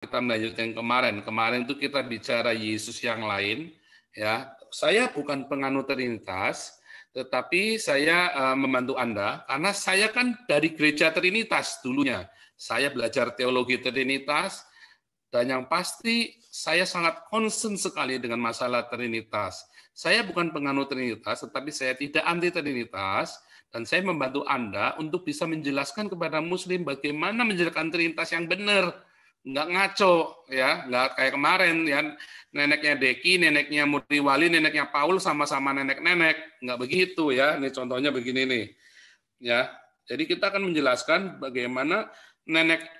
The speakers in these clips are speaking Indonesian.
kita melanjutkan kemarin. Kemarin itu kita bicara Yesus yang lain. Ya, saya bukan penganut Trinitas, tetapi saya membantu Anda karena saya kan dari gereja Trinitas dulunya. Saya belajar teologi Trinitas dan yang pasti saya sangat concern sekali dengan masalah Trinitas. Saya bukan penganut Trinitas, tetapi saya tidak anti Trinitas dan saya membantu Anda untuk bisa menjelaskan kepada Muslim bagaimana menjelaskan Trinitas yang benar. Nggak ngaco, ya, nggak kayak kemarin, ya, neneknya Deki, neneknya Muriwali, neneknya Paul sama-sama nenek-nenek, nggak begitu, ya. Ini contohnya begini nih, ya. Jadi kita akan menjelaskan bagaimana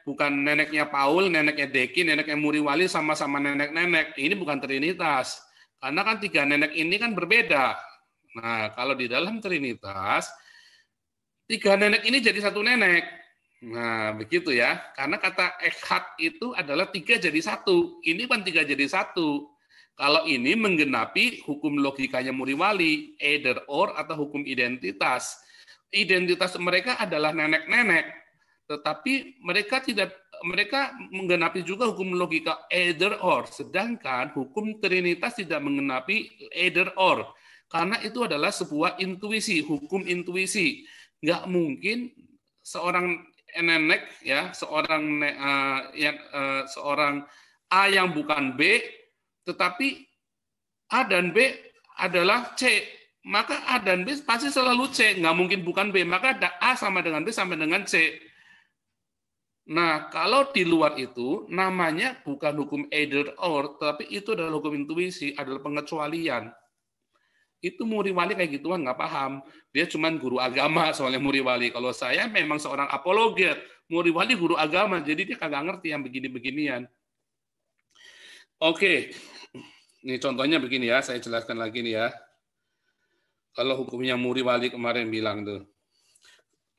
bukan neneknya Paul, neneknya Deki, neneknya Muriwali sama-sama nenek-nenek. Ini bukan Trinitas, karena kan tiga nenek ini kan berbeda. Nah, kalau di dalam Trinitas, tiga nenek ini jadi satu nenek. Nah, begitu ya. Karena kata echad itu adalah tiga jadi satu. Ini kan tiga jadi satu. Kalau ini menggenapi hukum logikanya Muriwali, either or atau hukum identitas. Identitas mereka adalah nenek-nenek, tetapi mereka menggenapi juga hukum logika either or. Sedangkan hukum Trinitas tidak menggenapi either or. Karena itu adalah sebuah intuisi, hukum intuisi. Nggak mungkin seorang nenek, ya, seorang A yang bukan B, tetapi A dan B adalah C, maka A dan B pasti selalu C, nggak mungkin bukan B, maka A sama dengan B sama dengan C. Nah, kalau di luar itu namanya bukan hukum either or, tapi itu adalah hukum intuisi, adalah pengecualian. Itu Muriwali kayak gituan nggak paham. Dia cuma guru agama soalnya Muriwali. Kalau saya memang seorang apologet. Muriwali guru agama, jadi dia kagak ngerti yang begini-beginian. Oke, ini contohnya begini ya, saya jelaskan lagi nih ya. Kalau hukumnya Muriwali kemarin bilang tuh,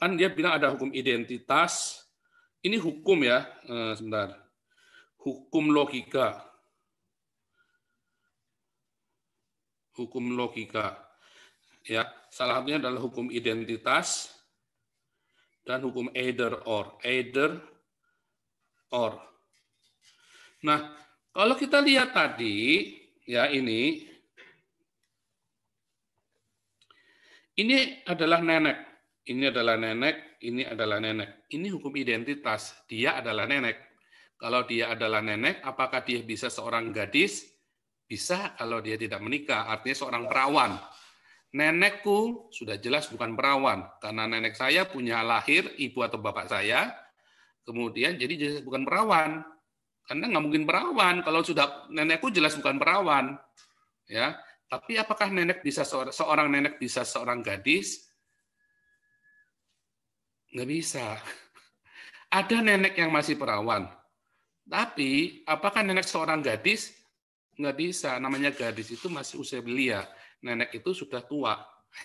kan dia bilang ada hukum identitas. Ini hukum ya, sebentar. Hukum logika. Hukum logika. Ya, salah satunya adalah hukum identitas dan hukum either or. Either or. Nah, kalau kita lihat tadi, ya ini adalah nenek. Ini adalah nenek, ini adalah nenek. Ini hukum identitas. Dia adalah nenek. Kalau dia adalah nenek, apakah dia bisa seorang gadis? Bisa kalau dia tidak menikah, artinya seorang perawan. Nenekku sudah jelas bukan perawan, karena nenek saya punya lahir ibu atau bapak saya, kemudian jadi jelas bukan perawan. Karena nggak mungkin perawan, kalau sudah nenekku jelas bukan perawan. Ya, tapi apakah nenek bisa seorang nenek bisa seorang gadis? Nggak bisa. Ada nenek yang masih perawan, tapi apakah nenek seorang gadis? Nggak bisa, namanya gadis itu masih usia belia. Nenek itu sudah tua,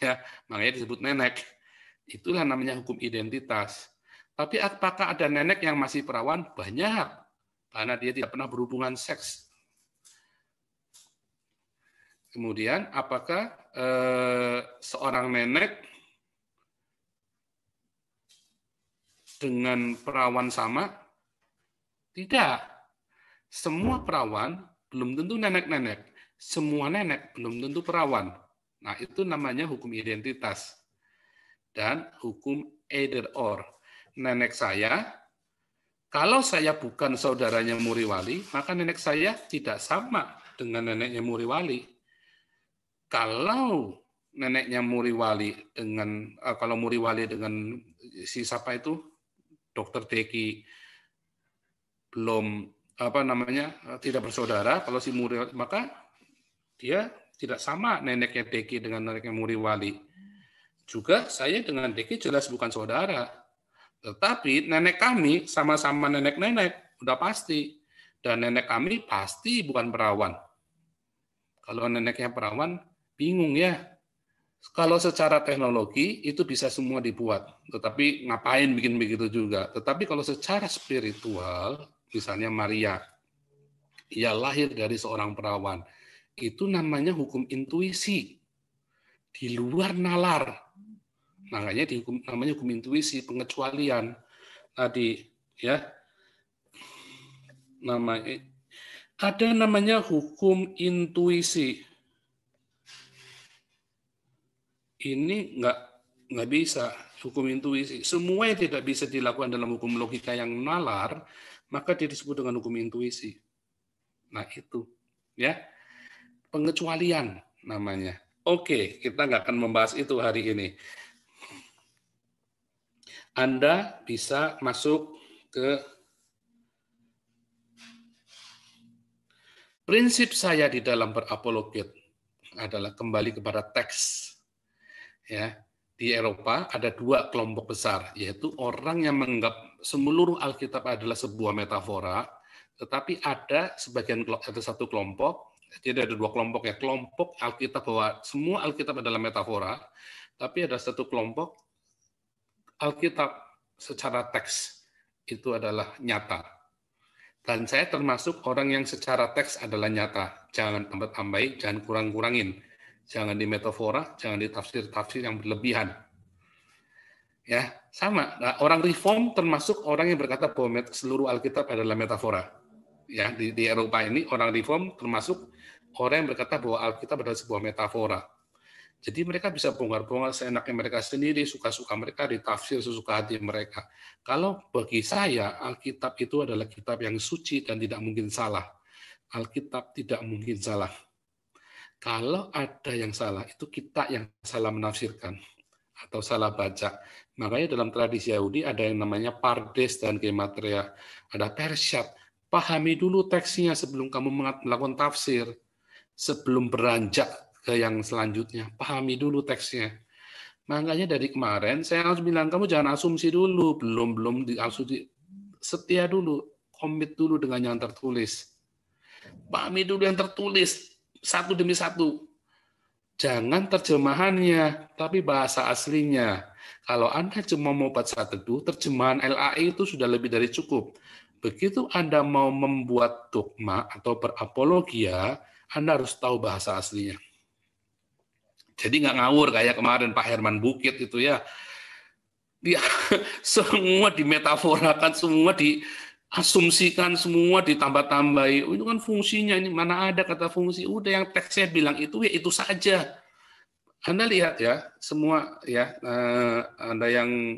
ya, makanya disebut nenek. Itulah namanya hukum identitas. Tapi apakah ada nenek yang masih perawan? Banyak, karena dia tidak pernah berhubungan seks. Kemudian, apakah seorang nenek dengan perawan sama? Tidak. Semua perawan belum tentu nenek-nenek. Semua nenek belum tentu perawan. Nah, itu namanya hukum identitas. Dan hukum either or. Nenek saya, kalau saya bukan saudaranya Muriwali, maka nenek saya tidak sama dengan neneknya Muriwali. Kalau neneknya Muriwali kalau Muriwali dengan si siapa itu, Dokter Deki, belum tidak bersaudara, kalau si Muriwali, maka dia tidak sama neneknya Deki dengan neneknya Muriwali. Juga saya dengan Deki jelas bukan saudara. Tetapi nenek kami sama-sama nenek-nenek, udah pasti. Dan nenek kami pasti bukan perawan. Kalau neneknya perawan, bingung ya. Kalau secara teknologi itu bisa semua dibuat. Tetapi ngapain bikin begitu juga. Tetapi kalau secara spiritual, misalnya Maria, ia lahir dari seorang perawan. Itu namanya hukum intuisi. Di luar nalar. Makanya namanya hukum intuisi, pengecualian. Tadi, ya. namanya hukum intuisi. Ini nggak bisa hukum intuisi. Semua yang tidak bisa dilakukan dalam hukum logika yang nalar, maka dia disebut dengan hukum intuisi. Nah itu, ya pengecualian namanya. Oke, kita nggak akan membahas itu hari ini. Anda bisa masuk ke prinsip saya di dalam berapologet adalah kembali kepada teks. Ya, di Eropa ada dua kelompok besar, yaitu orang yang menganggap seluruh Alkitab adalah sebuah metafora, tetapi ada satu kelompok, jadi ada dua kelompok ya, kelompok Alkitab bahwa semua Alkitab adalah metafora, tapi ada satu kelompok Alkitab secara teks itu adalah nyata. Dan saya termasuk orang yang secara teks adalah nyata. Jangan tambah-tambahin, jangan kurang-kurangin. Jangan di metafora, jangan di tafsir-tafsir yang berlebihan. Ya, sama. Nah, orang reform termasuk orang yang berkata bahwa seluruh Alkitab adalah metafora. Ya, di Eropa ini orang reform termasuk orang yang berkata bahwa Alkitab adalah sebuah metafora. Jadi mereka bisa bongkar-bongkar seenaknya mereka sendiri, suka-suka mereka, ditafsir sesuka hati mereka. Kalau bagi saya, Alkitab itu adalah kitab yang suci dan tidak mungkin salah. Alkitab tidak mungkin salah. Kalau ada yang salah, itu kita yang salah menafsirkan atau salah baca. Makanya dalam tradisi Yahudi ada yang namanya pardes dan gematria. Ada persyat. Pahami dulu teksnya sebelum kamu melakukan tafsir. Sebelum beranjak ke yang selanjutnya, pahami dulu teksnya. Makanya dari kemarin saya harus bilang kamu jangan asumsi dulu, belum diasumsi, setia dulu, komit dulu dengan yang tertulis. Pahami dulu yang tertulis satu demi satu. Jangan terjemahannya, tapi bahasa aslinya. Kalau Anda cuma mau baca teduh, terjemahan LAI itu sudah lebih dari cukup. Begitu Anda mau membuat dogma atau berapologia, Anda harus tahu bahasa aslinya. Jadi nggak ngawur kayak kemarin Pak Herman Bukit itu ya. Dia semua dimetaforakan, semua diasumsikan, semua ditambah-tambahi. Itu kan fungsinya, ini mana ada kata fungsi. Udah yang teksnya bilang itu ya itu saja. Anda lihat ya, semua ya, Anda yang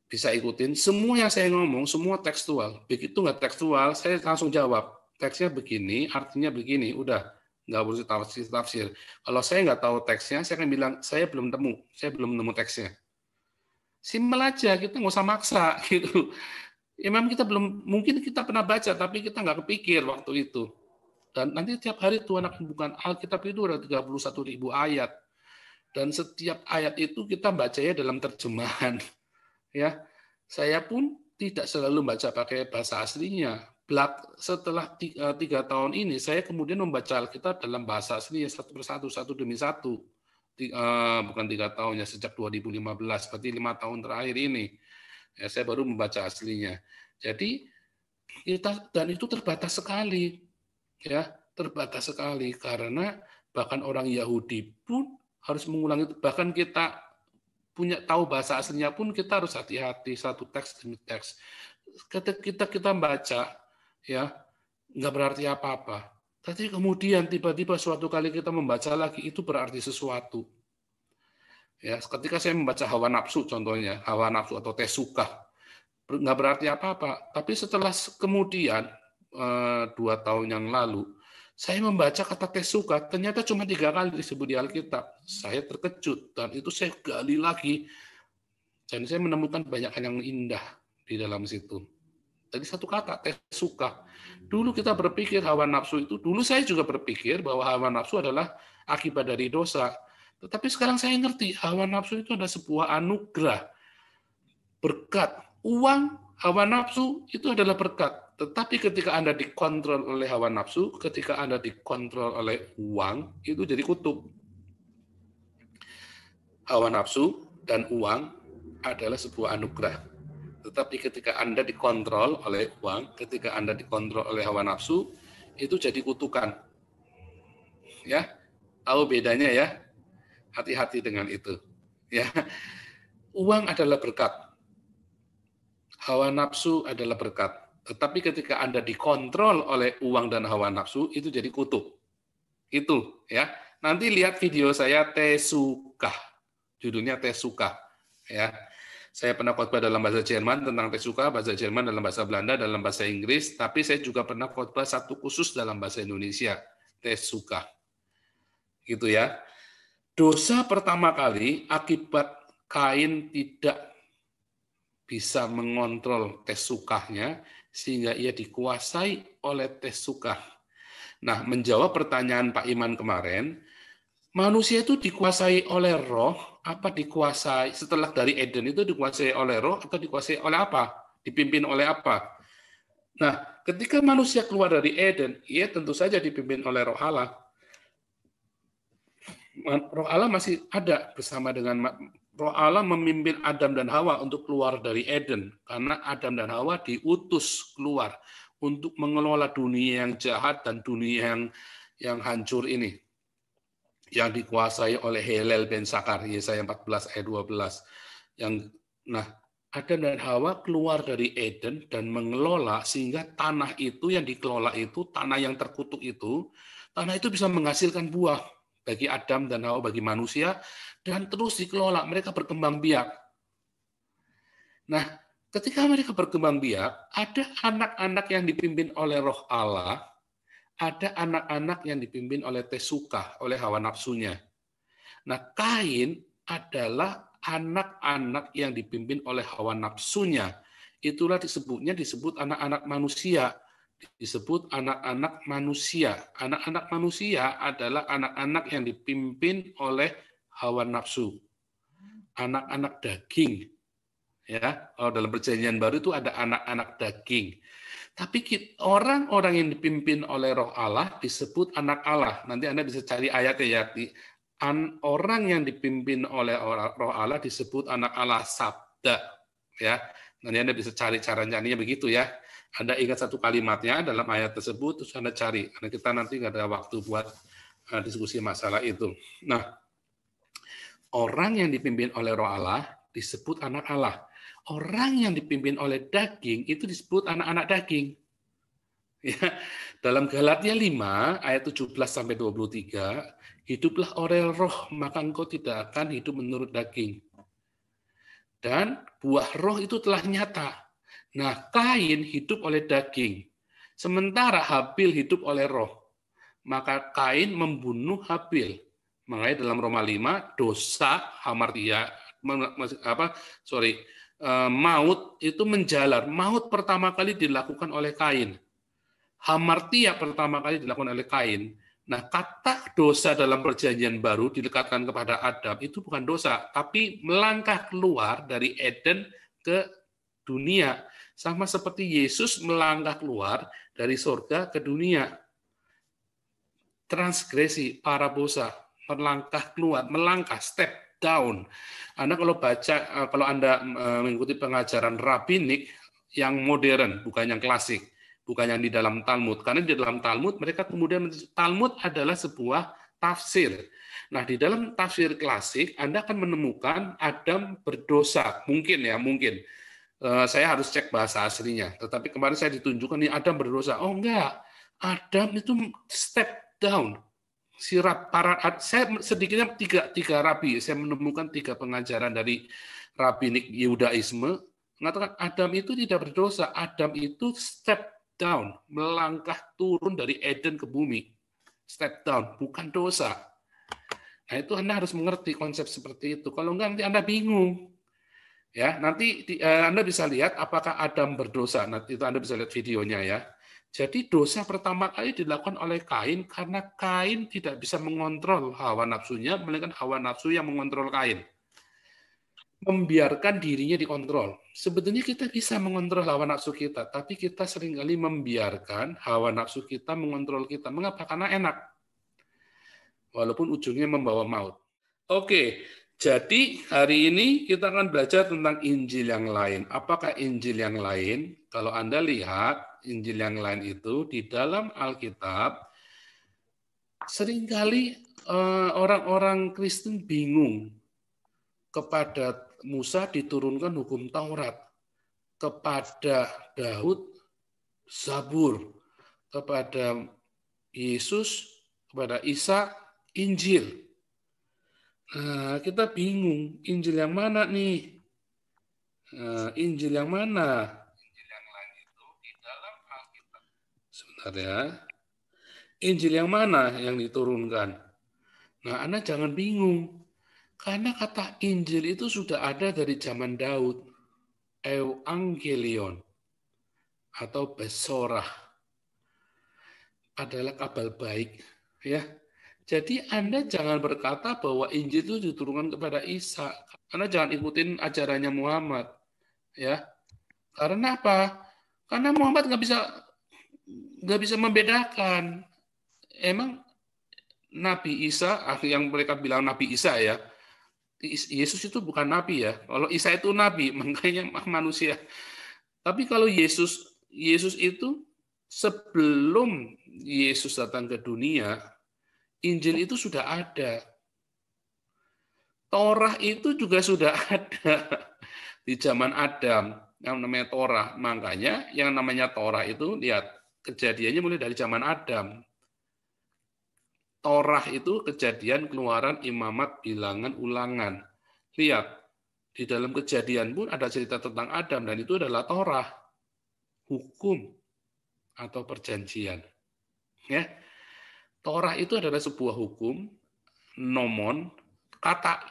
bisa ikutin, semua yang saya ngomong, semua tekstual. Begitu nggak tekstual, saya langsung jawab. Teksnya begini, artinya begini, udah. Nggak perlu tafsir. Kalau saya nggak tahu teksnya, saya akan bilang, saya belum nemu teksnya. Simpel aja, kita nggak usah maksa, gitu. Ya memang kita belum, mungkin kita pernah baca, tapi kita nggak kepikir waktu itu. Dan nanti tiap hari Tuhan akan bukan Alkitab itu ada 31.000 ayat. Dan setiap ayat itu kita bacanya dalam terjemahan. Ya, saya pun tidak selalu baca pakai bahasa aslinya. Setelah 3 tahun ini, saya kemudian membaca Alkitab dalam bahasa aslinya satu persatu, satu demi satu. Bukan 3 tahun ya, sejak 2015, berarti 5 tahun terakhir ini. Ya, saya baru membaca aslinya. Jadi dan itu terbatas sekali, ya terbatas sekali karena bahkan orang Yahudi pun harus mengulangi. Bahkan kita punya tahu bahasa aslinya pun kita harus hati-hati satu teks demi teks. Ketika kita baca, ya nggak berarti apa-apa. Tapi kemudian tiba-tiba suatu kali kita membaca lagi itu berarti sesuatu. Ya, ketika saya membaca hawa nafsu contohnya, hawa nafsu atau tesuka, nggak berarti apa-apa. Tapi setelah kemudian 2 tahun yang lalu, saya membaca kata tesuka, ternyata cuma 3 kali disebut di Alkitab. Saya terkejut, dan itu saya gali lagi. Dan saya menemukan banyak hal yang indah di dalam situ. Jadi satu kata, tesuka. Dulu kita berpikir hawa nafsu itu, dulu saya juga berpikir bahwa hawa nafsu adalah akibat dari dosa. Tetapi sekarang saya ngerti, hawa nafsu itu adalah sebuah anugerah. Berkat. Uang, hawa nafsu itu adalah berkat. Tetapi ketika Anda dikontrol oleh hawa nafsu, ketika Anda dikontrol oleh uang, itu jadi kutub. Hawa nafsu dan uang adalah sebuah anugerah. Tetapi ketika Anda dikontrol oleh uang, ketika Anda dikontrol oleh hawa nafsu, itu jadi kutukan. Ya, tahu bedanya ya? Hati-hati dengan itu. Ya, uang adalah berkat. Hawa nafsu adalah berkat. Tetapi ketika Anda dikontrol oleh uang dan hawa nafsu, itu jadi kutub. Itu ya. Nanti lihat video saya Tesuka. Judulnya Tesuka ya. Saya pernah khotbah dalam bahasa Jerman tentang Tesuka, bahasa Jerman dalam bahasa Belanda, dalam bahasa Inggris, tapi saya juga pernah khotbah satu khusus dalam bahasa Indonesia, Tesuka. Gitu ya. Dosa pertama kali akibat Kain tidak bisa mengontrol Tesukahnya sehingga ia dikuasai oleh Tesukah. Nah, menjawab pertanyaan Pak Iman kemarin, manusia itu dikuasai oleh roh, apa dikuasai setelah dari Eden itu dikuasai oleh roh atau dikuasai oleh apa? Dipimpin oleh apa? Nah, ketika manusia keluar dari Eden, ia tentu saja dipimpin oleh roh Allah. Roh Allah masih ada bersama dengan roh Allah memimpin Adam dan Hawa untuk keluar dari Eden karena Adam dan Hawa diutus keluar untuk mengelola dunia yang jahat dan dunia yang hancur ini yang dikuasai oleh Helel ben Sakar, Yesaya 14 ayat 12. Nah, Adam dan Hawa keluar dari Eden dan mengelola sehingga tanah itu yang dikelola itu, tanah yang terkutuk itu, tanah itu bisa menghasilkan buah bagi Adam dan Hawa, bagi manusia, dan terus dikelola. Mereka berkembang biak. Nah, ketika mereka berkembang biak, ada anak-anak yang dipimpin oleh roh Allah, ada anak-anak yang dipimpin oleh Tesuka, oleh hawa nafsunya. Nah, Kain adalah anak-anak yang dipimpin oleh hawa nafsunya. Itulah disebut anak-anak manusia. Disebut anak-anak manusia. Anak-anak manusia adalah anak-anak yang dipimpin oleh hawa nafsu. Anak-anak daging. Ya, dalam perjanjian baru itu ada anak-anak daging. Tapi orang-orang yang dipimpin oleh roh Allah disebut anak Allah. Nanti Anda bisa cari ayatnya ya. Orang yang dipimpin oleh roh Allah disebut anak Allah sabda. Ya, nanti Anda bisa cari cara nyanyinya begitu ya. Anda ingat satu kalimatnya dalam ayat tersebut, terus Anda cari. Karena kita nanti nggak ada waktu buat diskusi masalah itu. Nah, orang yang dipimpin oleh roh Allah disebut anak Allah. Orang yang dipimpin oleh daging itu disebut anak-anak daging. Ya, dalam Galatia 5 ayat 17 sampai 23, hiduplah oleh roh, maka engkau tidak akan hidup menurut daging. Dan buah roh itu telah nyata. Nah, Kain hidup oleh daging, sementara Habil hidup oleh roh. Maka Kain membunuh Habil. Makanya dalam Roma 5, dosa hamartia, maut itu menjalar. Maut pertama kali dilakukan oleh Kain. Hamartia pertama kali dilakukan oleh Kain. Nah, kata dosa dalam perjanjian baru dilekatkan kepada Adam itu bukan dosa, tapi melangkah keluar dari Eden ke dunia. Sama seperti Yesus melangkah keluar dari surga ke dunia. Transgresi, parabosa, melangkah keluar, melangkah, step down. Anda kalau Anda mengikuti pengajaran rabbinik yang modern, bukan yang klasik, bukan yang di dalam Talmud. Karena di dalam Talmud, mereka kemudian, Talmud adalah sebuah tafsir. Nah, di dalam tafsir klasik, Anda akan menemukan Adam berdosa. Mungkin ya, mungkin. Saya harus cek bahasa aslinya. Tetapi kemarin saya ditunjukkan nih Adam berdosa. Oh enggak, Adam itu step down. Saya sedikitnya tiga rabi. Saya menemukan 3 pengajaran dari rabbinik Yudaisme mengatakan Adam itu tidak berdosa. Adam itu step down, melangkah turun dari Eden ke bumi. Step down, bukan dosa. Nah, itu Anda harus mengerti konsep seperti itu. Kalau enggak nanti Anda bingung. Ya, nanti Anda bisa lihat apakah Adam berdosa. Nanti itu Anda bisa lihat videonya ya. Jadi dosa pertama kali dilakukan oleh Kain karena Kain tidak bisa mengontrol hawa nafsunya, melainkan hawa nafsu yang mengontrol Kain. Membiarkan dirinya dikontrol. Sebetulnya kita bisa mengontrol hawa nafsu kita, tapi kita seringkali membiarkan hawa nafsu kita mengontrol kita. Mengapa? Karena enak. Walaupun ujungnya membawa maut. Oke, jadi hari ini kita akan belajar tentang Injil yang lain. Apakah Injil yang lain? Kalau Anda lihat Injil yang lain itu di dalam Alkitab, seringkali orang-orang Kristen bingung. Kepada Musa diturunkan hukum Taurat. Kepada Daud Zabur, kepada Yesus, kepada Isa, Injil. Nah, kita bingung, Injil yang mana nih? Injil yang mana? Injil yang lain itu di dalam Alkitab. Sebentar ya. Injil yang mana yang diturunkan? Nah, Anda jangan bingung. Karena kata Injil itu sudah ada dari zaman Daud. Evangelion atau besorah adalah kabar baik, ya. Jadi Anda jangan berkata bahwa Injil itu diturunkan kepada Isa. Anda jangan ikutin ajarannya Muhammad, ya. Karena apa? Karena Muhammad nggak bisa membedakan. Emang Nabi Isa, yang mereka bilang Nabi Isa ya, Yesus itu bukan nabi ya. Kalau Isa itu nabi, makanya manusia. Tapi kalau Yesus itu sebelum Yesus datang ke dunia, Injil itu sudah ada. Torah itu juga sudah ada di zaman Adam, yang namanya Torah. Makanya yang namanya Torah itu, lihat, kejadiannya mulai dari zaman Adam. Torah itu kejadian, keluaran, imamat, bilangan, ulangan. Lihat, di dalam kejadian pun ada cerita tentang Adam, dan itu adalah Torah, hukum atau perjanjian. Ya, Torah itu adalah sebuah hukum, nomon. Kata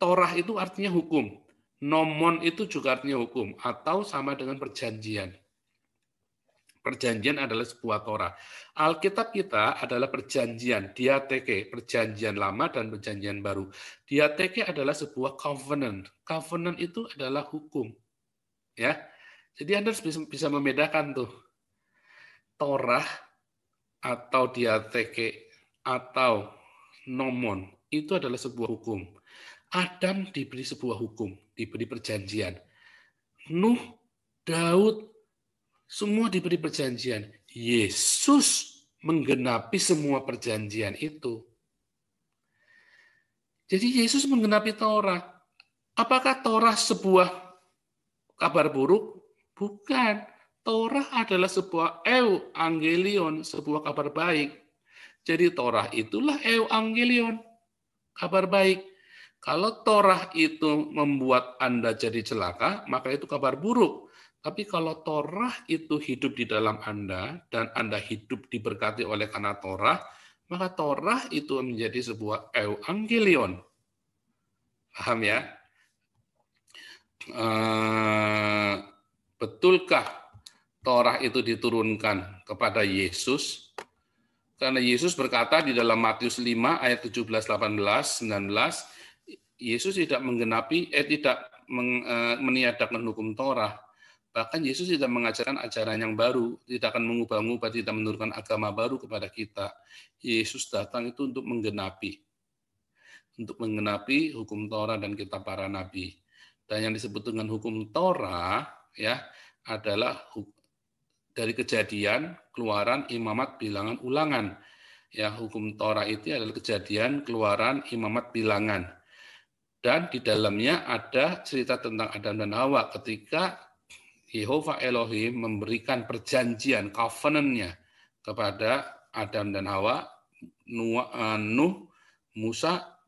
Torah itu artinya hukum, nomon itu juga artinya hukum, atau sama dengan perjanjian. Perjanjian adalah sebuah Torah. Alkitab kita adalah perjanjian, diateke, perjanjian lama dan perjanjian baru. Diateke adalah sebuah covenant. Covenant itu adalah hukum. Ya. Jadi Anda bisa membedakan tuh. Torah atau diateke atau nomon itu adalah sebuah hukum. Adam diberi sebuah hukum, diberi perjanjian. Nuh, Daud, semua diberi perjanjian. Yesus menggenapi semua perjanjian itu. Jadi Yesus menggenapi Torah. Apakah Torah sebuah kabar buruk? Bukan. Torah adalah sebuah evangelion, sebuah kabar baik. Jadi Torah itulah evangelion, kabar baik. Kalau Torah itu membuat Anda jadi celaka, maka itu kabar buruk. Tapi kalau Torah itu hidup di dalam Anda, dan Anda hidup diberkati oleh karena Torah, maka Torah itu menjadi sebuah evangelion. Paham ya? Betulkah Torah itu diturunkan kepada Yesus? Karena Yesus berkata di dalam Matius 5 ayat 17, 18, 19, Yesus tidak meniadakan hukum Torah. Bahkan Yesus tidak mengajarkan ajaran yang baru, tidak akan mengubah-ubah, tidak menurunkan agama baru kepada kita. Yesus datang itu untuk menggenapi hukum Torah dan kitab para nabi. Dan yang disebut dengan hukum Torah ya adalah dari Kejadian, Keluaran, Imamat, Bilangan, Ulangan. Ya, hukum Torah itu adalah Kejadian, Keluaran, Imamat, Bilangan. Dan di dalamnya ada cerita tentang Adam dan Hawa ketika Yehova Elohim memberikan perjanjian, covenant-nya kepada Adam dan Hawa, Nuh, Musa,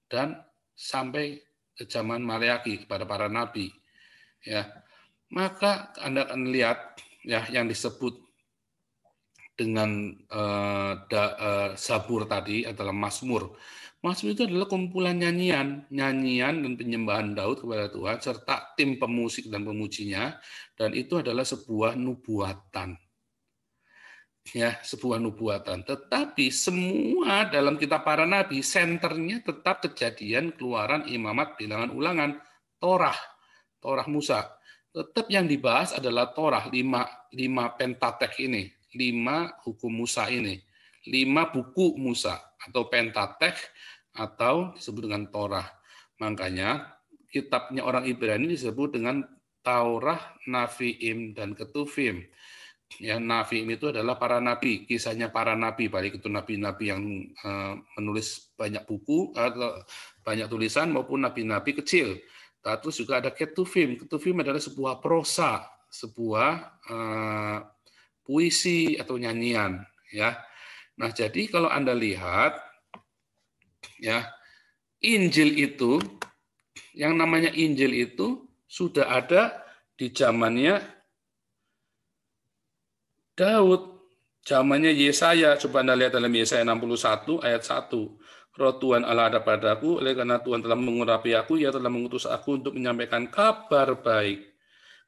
dan sampai ke zaman Maleaki kepada para nabi. Ya, maka Anda akan lihat ya yang disebut dengan Zabur tadi adalah Mazmur. Mazmur itu adalah kumpulan nyanyian dan penyembahan Daud kepada Tuhan serta tim pemusik dan pemujinya, dan itu adalah sebuah nubuatan. Ya, sebuah nubuatan. Tetapi semua dalam kitab para nabi senternya tetap Kejadian, Keluaran, Imamat, Bilangan, Ulangan, Torah Musa. Tetap yang dibahas adalah Torah, 5 Pentatek ini, 5 hukum Musa ini, 5 buku Musa atau Pentatek atau disebut dengan Torah. Makanya kitabnya orang Ibrani disebut dengan Taurah, Nafiim, dan Ketuvim. Ya, Nafiim itu adalah para nabi, kisahnya para nabi, baik itu nabi-nabi yang menulis banyak buku atau banyak tulisan maupun nabi-nabi kecil. Terus juga ada Ketuvim. Ketuvim adalah sebuah prosa, sebuah puisi atau nyanyian, ya. Nah, jadi kalau Anda lihat, ya, Injil itu, yang namanya Injil itu sudah ada di zamannya Daud, zamannya Yesaya. Coba Anda lihat dalam Yesaya 61 ayat 1. Roh Tuhan Allah ada padaku, oleh karena Tuhan telah mengurapi aku, Ia telah mengutus aku untuk menyampaikan kabar baik.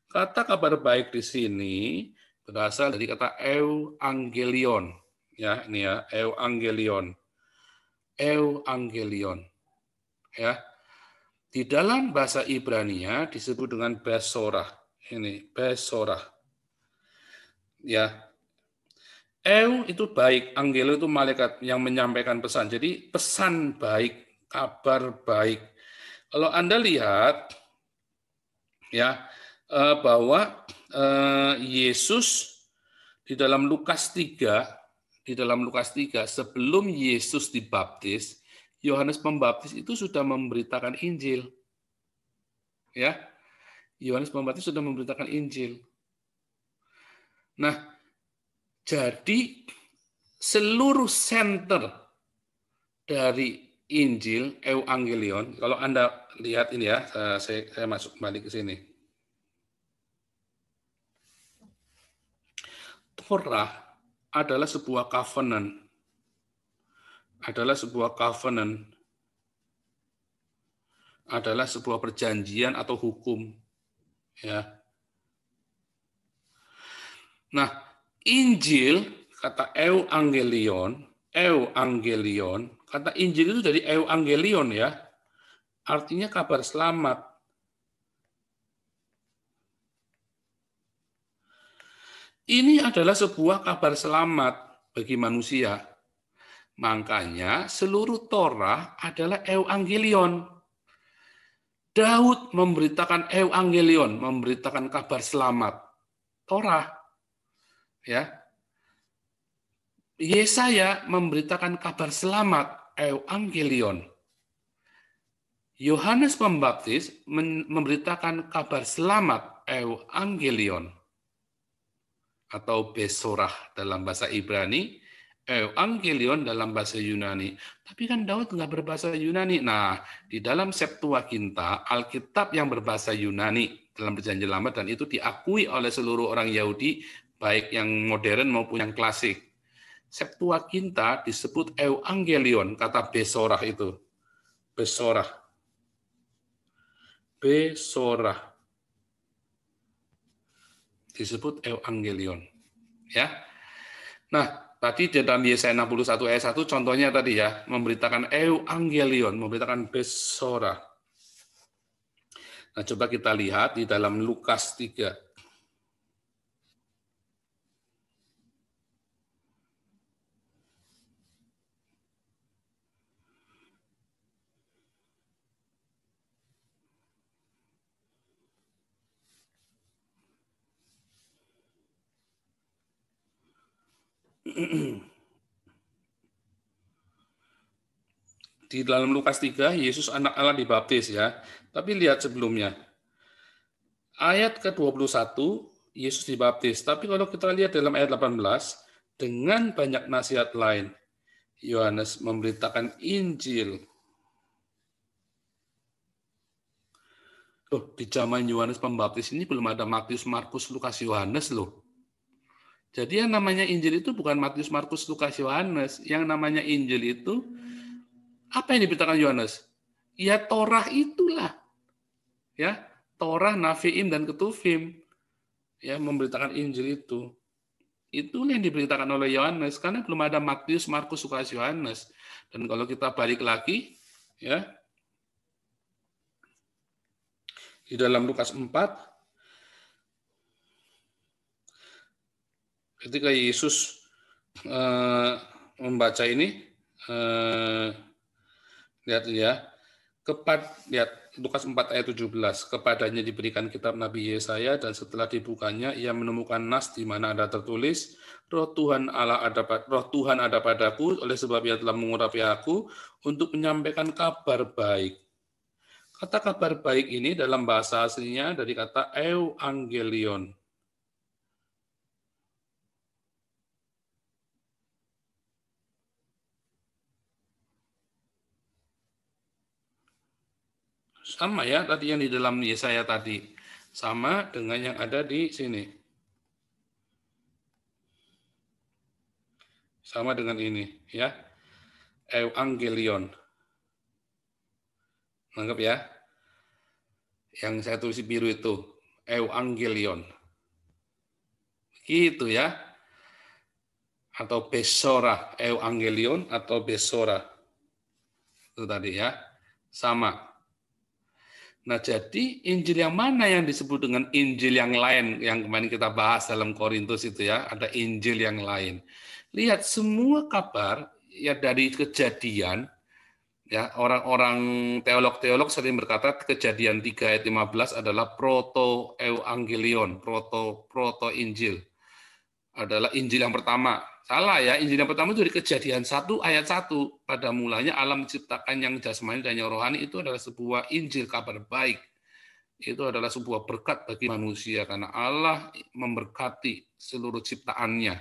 Kata kabar baik di sini berasal dari kata euangelion. Ya, ini ya, euangelion. Euangelion. Ya. Di dalam bahasa Ibrania disebut dengan besorah. Ini besorah. Ya. Itu baik, angelo itu malaikat yang menyampaikan pesan. Jadi pesan baik, kabar baik. Kalau Anda lihat ya bahwa Yesus di dalam Lukas 3, sebelum Yesus dibaptis, Yohanes Pembaptis itu sudah memberitakan Injil. Ya. Yohanes Pembaptis sudah memberitakan Injil. Nah, jadi seluruh center dari Injil, Evangelion, kalau Anda lihat ini ya, saya masuk balik ke sini. Torah adalah sebuah covenant. Adalah sebuah perjanjian atau hukum. Ya. Nah, Injil, kata Evangelion, kata Injil itu dari Evangelion ya, artinya kabar selamat. Ini adalah sebuah kabar selamat bagi manusia. Makanya seluruh Torah adalah Evangelion. Daud memberitakan Evangelion, memberitakan kabar selamat. Torah. Ya. Yesaya memberitakan kabar selamat, Evangelion. Yohanes Pembaptis memberitakan kabar selamat, Evangelion. Atau besorah dalam bahasa Ibrani, Evangelion dalam bahasa Yunani. Tapi kan Daud nggak berbahasa Yunani. Nah, di dalam Septuaginta, Alkitab yang berbahasa Yunani dalam Perjanjian Lama, dan itu diakui oleh seluruh orang Yahudi, baik yang modern maupun yang klasik. Septuaginta disebut Evangelion, kata besorah itu. Besorah. Disebut Evangelion. Ya. Nah, tadi dalam Yesaya 61 ayat 1 contohnya tadi ya, memberitakan Evangelion, memberitakan besorah. Nah, coba kita lihat di dalam Lukas 3. Di dalam Lukas 3, Yesus anak Allah dibaptis ya. Tapi lihat sebelumnya. Ayat ke-21, Yesus dibaptis. Tapi kalau kita lihat dalam ayat 18, dengan banyak nasihat lain, Yohanes memberitakan Injil. Loh, di zaman Yohanes Pembaptis ini belum ada Matius, Markus, Lukas, Yohanes loh. Jadi yang namanya Injil itu bukan Matius, Markus, Lukas, Yohanes. Yang namanya Injil itu, apa yang diberitakan Yohanes? Ya Torah itulah. Ya, Torah, Nafiim, dan Ketuvim. Ya, memberitakan Injil itu. Itulah yang diberitakan oleh Yohanes. Karena belum ada Matius, Markus, Lukas, Yohanes. Dan kalau kita balik lagi, ya, di dalam Lukas 4, ketika Yesus membaca ini, lihat ya, lihat Lukas 4 ayat 17, kepadanya diberikan kitab Nabi Yesaya, dan setelah dibukanya ia menemukan nas di mana ada tertulis, Roh Tuhan ada padaku, oleh sebab ia telah mengurapi aku untuk menyampaikan kabar baik. Kata kabar baik ini dalam bahasa aslinya dari kata Evangelion. Sama ya tadi yang di dalam Yesaya tadi. Sama dengan yang ada di sini. Sama dengan ini ya. Evangelion. Anggap ya. Yang saya tulis biru itu. Evangelion. Gitu ya. Atau Besora. Evangelion atau Besora. Itu tadi ya. Sama. Nah, jadi Injil yang mana yang disebut dengan Injil yang lain yang kemarin kita bahas dalam Korintus itu ya, ada Injil yang lain. Lihat semua kabar ya dari Kejadian ya, orang-orang teolog-teolog sering berkata Kejadian 3 ayat 15 adalah proto evangelion, proto Injil. Adalah Injil yang pertama. Salah ya, Injil yang pertama itu dari Kejadian 1 ayat 1. Pada mulanya alam diciptakan yang jasmani dan yang rohani itu adalah sebuah Injil, kabar baik. Itu adalah sebuah berkat bagi manusia karena Allah memberkati seluruh ciptaannya.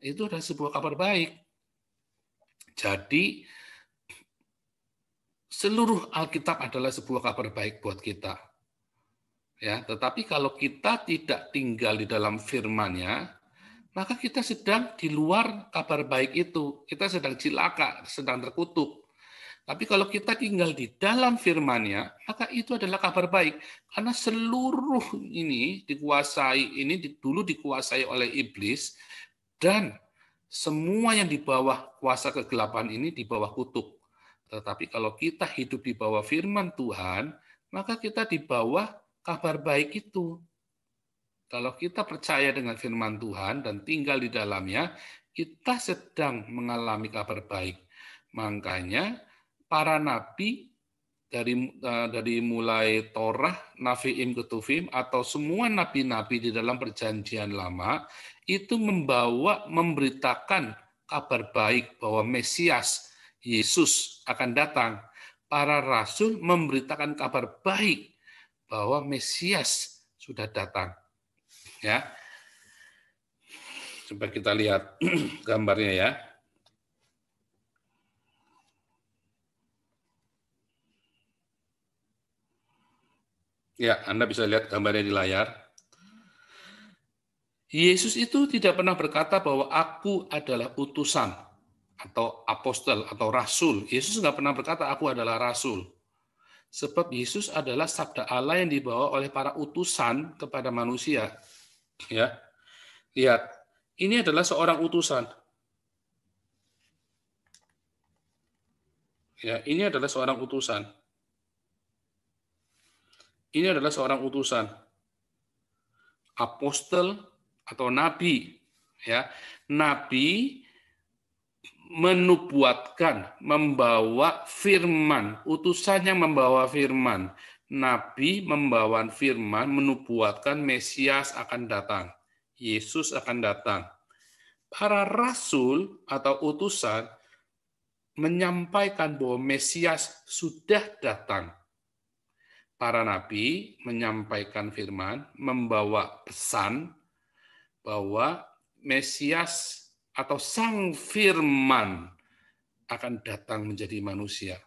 Itu adalah sebuah kabar baik. Jadi seluruh Alkitab adalah sebuah kabar baik buat kita. Ya, tetapi kalau kita tidak tinggal di dalam firman-Nya, maka kita sedang di luar kabar baik itu. Kita sedang cilaka, sedang terkutuk. Tapi kalau kita tinggal di dalam firman-Nya, maka itu adalah kabar baik. Karena seluruh ini dulu dikuasai oleh iblis, dan semua yang di bawah kuasa kegelapan ini di bawah kutuk. Tetapi kalau kita hidup di bawah firman Tuhan, maka kita di bawah kabar baik itu. Kalau kita percaya dengan firman Tuhan dan tinggal di dalamnya, kita sedang mengalami kabar baik. Makanya para nabi dari mulai Torah, Nafiim, Ketuvim, atau semua nabi-nabi di dalam perjanjian lama, itu memberitakan kabar baik bahwa Mesias, Yesus akan datang. Para rasul memberitakan kabar baik bahwa Mesias sudah datang. Ya, coba kita lihat gambarnya ya. Ya, Anda bisa lihat gambarnya di layar. Yesus itu tidak pernah berkata bahwa aku adalah utusan atau apostel atau rasul. Yesus nggak pernah berkata aku adalah rasul. Sebab Yesus adalah sabda Allah yang dibawa oleh para utusan kepada manusia. Ya, lihat, ini adalah seorang utusan. Ya, ini adalah seorang utusan. Ini adalah seorang utusan. Apostel atau nabi, ya. Nabi menubuatkan, membawa firman, utusan yang membawa firman. Nabi membawa firman, menubuatkan Mesias akan datang. Yesus akan datang. Para rasul atau utusan menyampaikan bahwa Mesias sudah datang. Para nabi menyampaikan firman, membawa pesan bahwa Mesias atau Sang Firman akan datang menjadi manusia.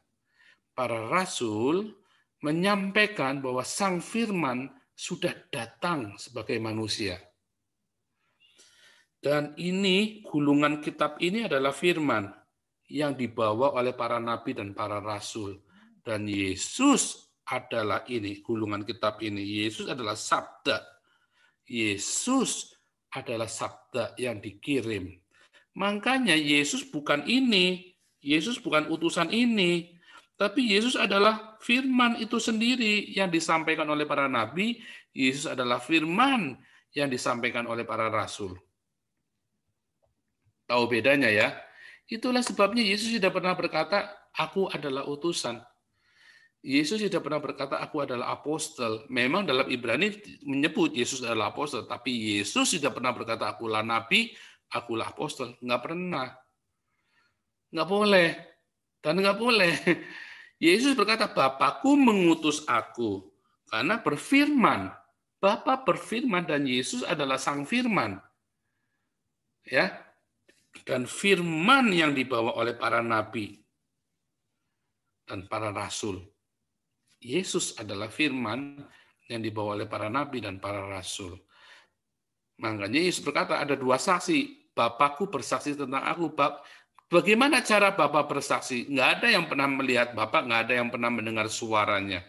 Para rasul menyampaikan bahwa Sang Firman sudah datang sebagai manusia. Dan ini, gulungan kitab ini adalah firman yang dibawa oleh para nabi dan para rasul. Dan Yesus adalah ini, gulungan kitab ini. Yesus adalah sabda. Yesus adalah sabda yang dikirim. Makanya Yesus bukan ini. Yesus bukan utusan ini. Tapi Yesus adalah firman itu sendiri yang disampaikan oleh para nabi. Yesus adalah firman yang disampaikan oleh para rasul. Tahu bedanya ya? Itulah sebabnya Yesus tidak pernah berkata, aku adalah utusan. Yesus tidak pernah berkata, aku adalah apostel. Memang dalam Ibrani menyebut Yesus adalah apostel, tapi Yesus tidak pernah berkata, akulah nabi, akulah apostel. Nggak pernah. Nggak boleh. Dan nggak boleh. Yesus berkata, Bapakku mengutus aku. Karena berfirman. Bapa berfirman dan Yesus adalah sang firman. Ya. Dan firman yang dibawa oleh para nabi dan para rasul. Yesus adalah firman yang dibawa oleh para nabi dan para rasul. Makanya Yesus berkata ada dua saksi. Bapakku bersaksi tentang aku. Bagaimana cara Bapak bersaksi? Nggak ada yang pernah melihat Bapak, nggak ada yang pernah mendengar suaranya.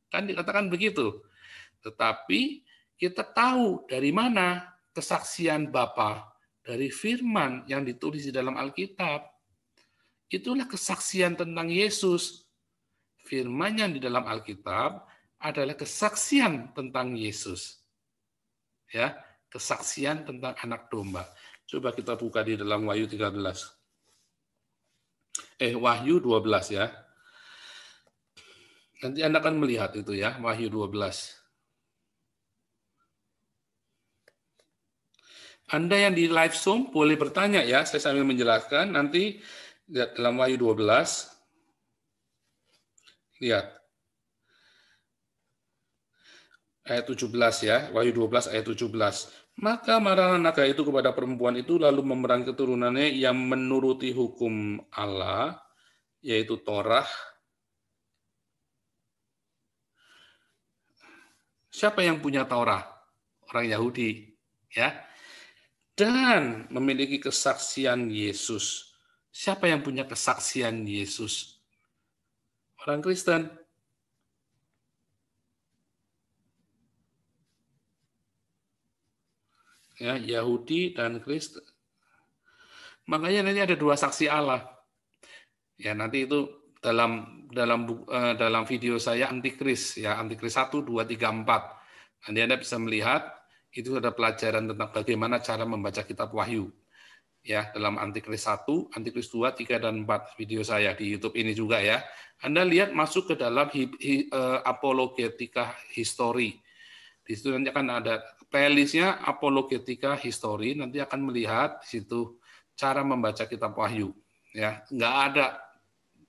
Kan dikatakan begitu. Tetapi kita tahu dari mana kesaksian Bapa, dari firman yang ditulis di dalam Alkitab. Itulah kesaksian tentang Yesus. Firman yang di dalam Alkitab adalah kesaksian tentang Yesus. Ya, kesaksian tentang anak domba. Coba kita buka di dalam Wahyu 13. Wahyu 12 ya. Nanti Anda akan melihat itu ya, Wahyu 12. Anda yang di live Zoom boleh bertanya ya, saya sambil menjelaskan. Nanti dalam Wahyu 12, lihat. Ayat 17 ya, Wahyu 12 ayat 17. Maka marahlah naga itu kepada perempuan itu, lalu memerangi keturunannya yang menuruti hukum Allah, yaitu Torah. Siapa yang punya Torah? Orang Yahudi, ya. Dan memiliki kesaksian Yesus. Siapa yang punya kesaksian Yesus? Orang Kristen. Ya, Yahudi dan Kristen. Makanya nanti ada dua saksi Allah. Ya, nanti itu dalam video saya Antikris ya, Antikris 1 2 3 4. Nanti Anda bisa melihat itu ada pelajaran tentang bagaimana cara membaca kitab Wahyu. Ya, dalam Antikris 1, Antikris 2, 3 dan 4 video saya di YouTube ini juga ya. Anda lihat masuk ke dalam apologetika history. Di situ nanti akan ada playlistnya apologetika history, nanti akan melihat di situ cara membaca kitab Wahyu. Ya, nggak ada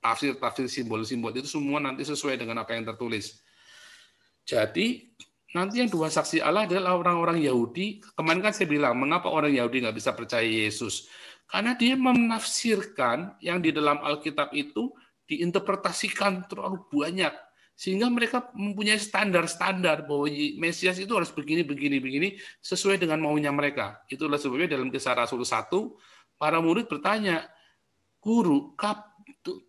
tafsir simbol-simbol, itu semua nanti sesuai dengan apa yang tertulis. Jadi nanti yang dua saksi Allah adalah orang-orang Yahudi. Kemarin kan saya bilang, mengapa orang Yahudi nggak bisa percaya Yesus? Karena dia menafsirkan yang di dalam Alkitab itu diinterpretasikan terlalu banyak. Sehingga mereka mempunyai standar-standar bahwa Mesias itu harus begini, sesuai dengan maunya mereka. Itulah sebabnya dalam Kisah Rasul 1, para murid bertanya, Guru,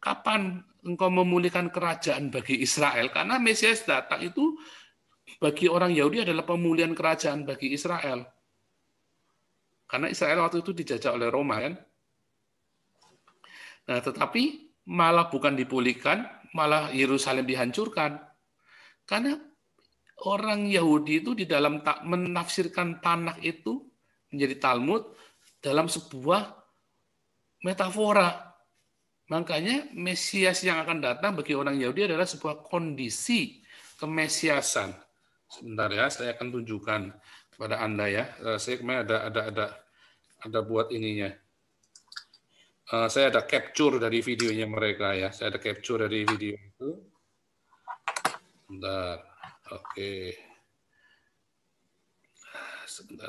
kapan engkau memulihkan kerajaan bagi Israel? Karena Mesias datang itu bagi orang Yahudi adalah pemulihan kerajaan bagi Israel. Karena Israel waktu itu dijajah oleh Roma kan. Nah, tetapi malah bukan dipulihkan, malah Yerusalem dihancurkan. Karena orang Yahudi itu di dalam menafsirkan tanah itu menjadi Talmud dalam sebuah metafora. Makanya Mesias yang akan datang bagi orang Yahudi adalah sebuah kondisi kemesiasan. Sebentar ya, saya akan tunjukkan kepada Anda ya. Saya kemarin ada buat ininya. Saya ada capture dari videonya mereka ya. Saya ada capture dari video itu. Sebentar. Oke. Sebentar.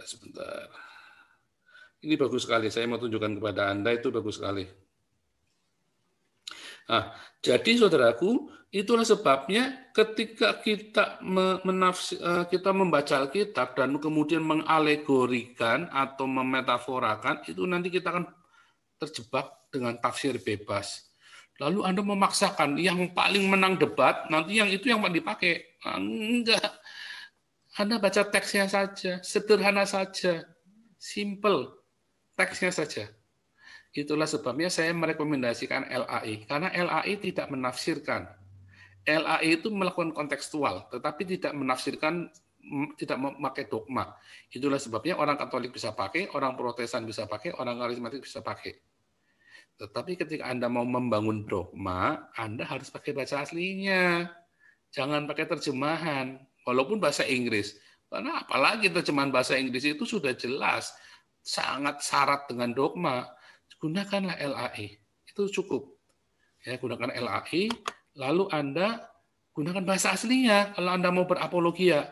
Ini bagus sekali. Saya mau tunjukkan kepada Anda, itu bagus sekali. Nah, jadi saudaraku, itulah sebabnya ketika kita kita membaca Alkitab dan kemudian mengalegorikan atau memetaforakan, itu nanti kita akan terjebak dengan tafsir bebas. Lalu Anda memaksakan yang paling menang debat, nanti yang itu yang dipakai. Enggak. Anda baca teksnya saja, sederhana saja, simple, teksnya saja. Itulah sebabnya saya merekomendasikan LAI, karena LAI tidak menafsirkan. LAI itu melakukan kontekstual, tetapi tidak menafsirkan, tidak memakai dogma. Itulah sebabnya orang Katolik bisa pakai, orang Protestan bisa pakai, orang karismatik bisa pakai. Tetapi ketika Anda mau membangun dogma, Anda harus pakai bahasa aslinya. Jangan pakai terjemahan, walaupun bahasa Inggris. Karena apalagi terjemahan bahasa Inggris itu sudah jelas, sangat syarat dengan dogma. Gunakanlah LAI, itu cukup. Ya, gunakan LAI, lalu Anda gunakan bahasa aslinya kalau Anda mau berapologia.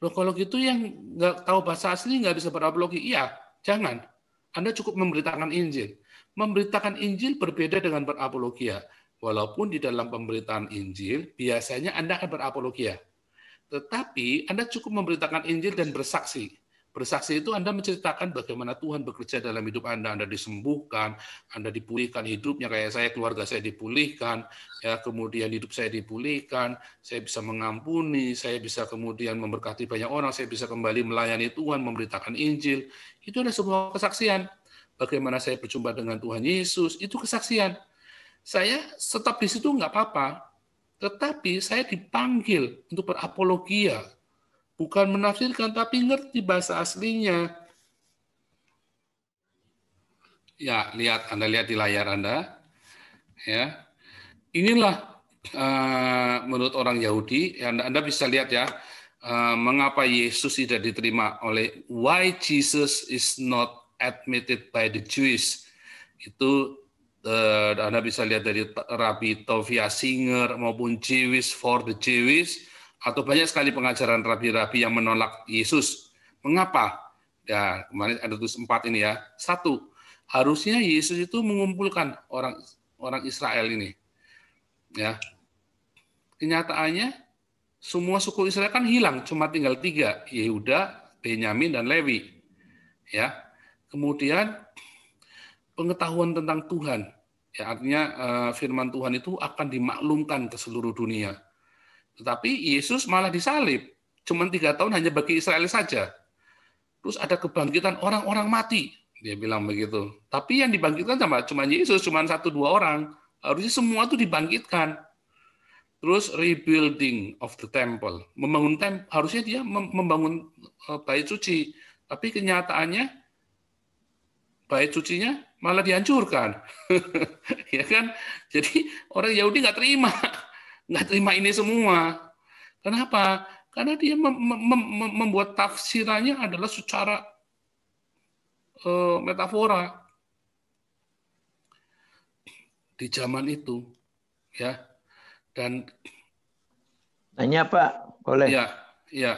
Loh, kalau gitu yang nggak tahu bahasa asli nggak bisa berapologi. Iya, jangan. Anda cukup memberitakan Injil. Memberitakan Injil berbeda dengan berapologia. Walaupun di dalam pemberitaan Injil, biasanya Anda akan berapologia. Tetapi Anda cukup memberitakan Injil dan bersaksi. Bersaksi itu Anda menceritakan bagaimana Tuhan bekerja dalam hidup Anda. Anda disembuhkan, Anda dipulihkan hidupnya, kayak saya, keluarga saya dipulihkan, ya, kemudian hidup saya dipulihkan, saya bisa mengampuni, saya bisa kemudian memberkati banyak orang, saya bisa kembali melayani Tuhan, memberitakan Injil. Itu adalah sebuah kesaksian. Bagaimana saya berjumpa dengan Tuhan Yesus, itu kesaksian. Saya stop di situ nggak apa-apa, tetapi saya dipanggil untuk berapologia, bukan menafsirkan, tapi ngerti bahasa aslinya. Ya, Anda lihat di layar Anda. Ya, inilah menurut orang Yahudi. Anda bisa lihat ya, mengapa Yesus tidak diterima oleh why Jesus is not admitted by the Jews. Itu Anda bisa lihat dari Rabbi Tovia Singer maupun Jewish for the Jewish, atau banyak sekali pengajaran rabi-rabi yang menolak Yesus. Mengapa? Ya, kemarin ada tulis 4 ini ya. 1, harusnya Yesus itu mengumpulkan orang Israel ini. Ya. Kenyataannya semua suku Israel kan hilang, cuma tinggal 3, Yehuda, Benyamin, dan Lewi. Ya. Kemudian pengetahuan tentang Tuhan, ya, artinya firman Tuhan itu akan dimaklumkan ke seluruh dunia. Tetapi Yesus malah disalib, cuma 3 tahun hanya bagi Israel saja. Terus ada kebangkitan orang-orang mati, dia bilang begitu. Tapi yang dibangkitkan cuma Yesus, cuma 1-2 orang. Harusnya semua itu dibangkitkan. Terus rebuilding of the temple, membangun harusnya dia membangun bait suci, tapi kenyataannya bait sucinya malah dihancurkan. Ya kan? Jadi orang Yahudi nggak terima ini semua. Kenapa? Karena dia membuat tafsirannya adalah secara metafora di zaman itu, ya. Dan nanya Pak, boleh? Ya, ya.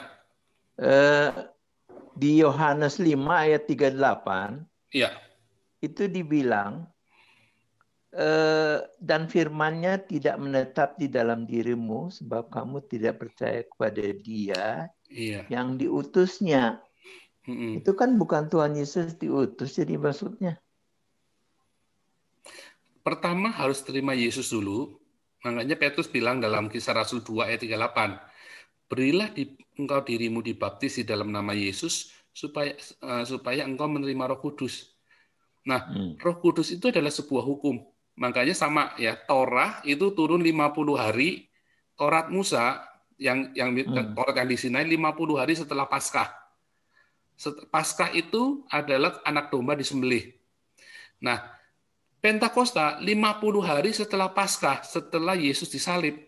Di Yohanes 5 ayat 38, Ya. itu dibilang, dan firman-Nya tidak menetap di dalam dirimu, sebab kamu tidak percaya kepada Dia yang diutusnya. Itu kan bukan Tuhan Yesus diutus, jadi maksudnya. Pertama harus terima Yesus dulu. Makanya Petrus bilang dalam Kisah Rasul 2 ayat 38, berilah engkau dirimu dibaptis di dalam nama Yesus supaya engkau menerima Roh Kudus. Nah, Roh Kudus itu adalah sebuah hukum. Makanya sama ya, Torah itu turun 50 hari, Taurat Musa Taurat yang di Sinai 50 hari setelah Paskah. Paskah itu adalah anak domba disembelih. Nah, Pentakosta 50 hari setelah Paskah, setelah Yesus disalib.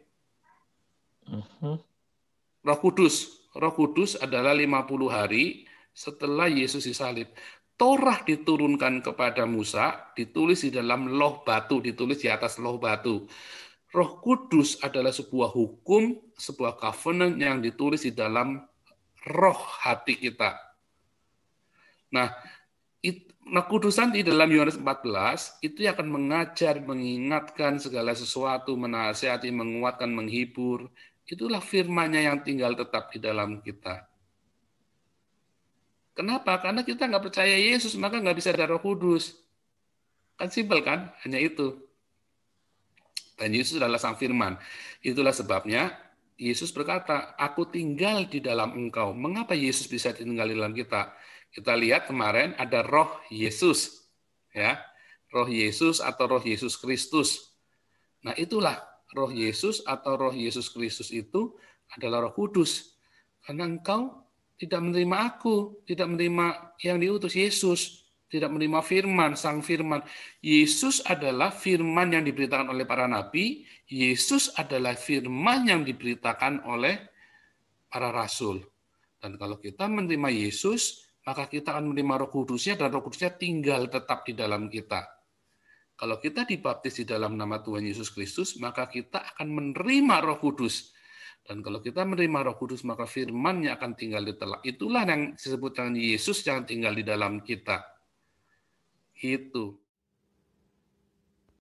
Roh Kudus adalah 50 hari setelah Yesus disalib. Torah diturunkan kepada Musa, ditulis di dalam loh batu, ditulis di atas loh batu. Roh Kudus adalah sebuah hukum, sebuah covenant yang ditulis di dalam roh hati kita. Nah, Kudusan di dalam Yohanes 14 itu akan mengajar, mengingatkan segala sesuatu, menasihati, menguatkan, menghibur. Itulah firman-Nya yang tinggal tetap di dalam kita. Kenapa? Karena kita nggak percaya Yesus, maka nggak bisa ada Roh Kudus. Kan simpel kan? Hanya itu. Dan Yesus adalah Sang Firman. Itulah sebabnya Yesus berkata, aku tinggal di dalam engkau. Mengapa Yesus bisa tinggal di dalam kita? Kita lihat kemarin ada Roh Yesus, ya, Roh Yesus atau Roh Yesus Kristus. Nah, itulah Roh Yesus atau Roh Yesus Kristus itu adalah Roh Kudus. Karena engkau tidak menerima aku, tidak menerima yang diutus Yesus, tidak menerima firman, Sang Firman. Yesus adalah firman yang diberitakan oleh para nabi, Yesus adalah firman yang diberitakan oleh para rasul. Dan kalau kita menerima Yesus, maka kita akan menerima Roh Kudusnya, dan Roh Kudusnya tinggal tetap di dalam kita. Kalau kita dibaptis di dalam nama Tuhan Yesus Kristus, maka kita akan menerima Roh Kudus. Dan kalau kita menerima Roh Kudus, maka firman-Nya akan tinggal di dalam. Itulah yang disebut dengan Yesus yang tinggal di dalam kita. Itu.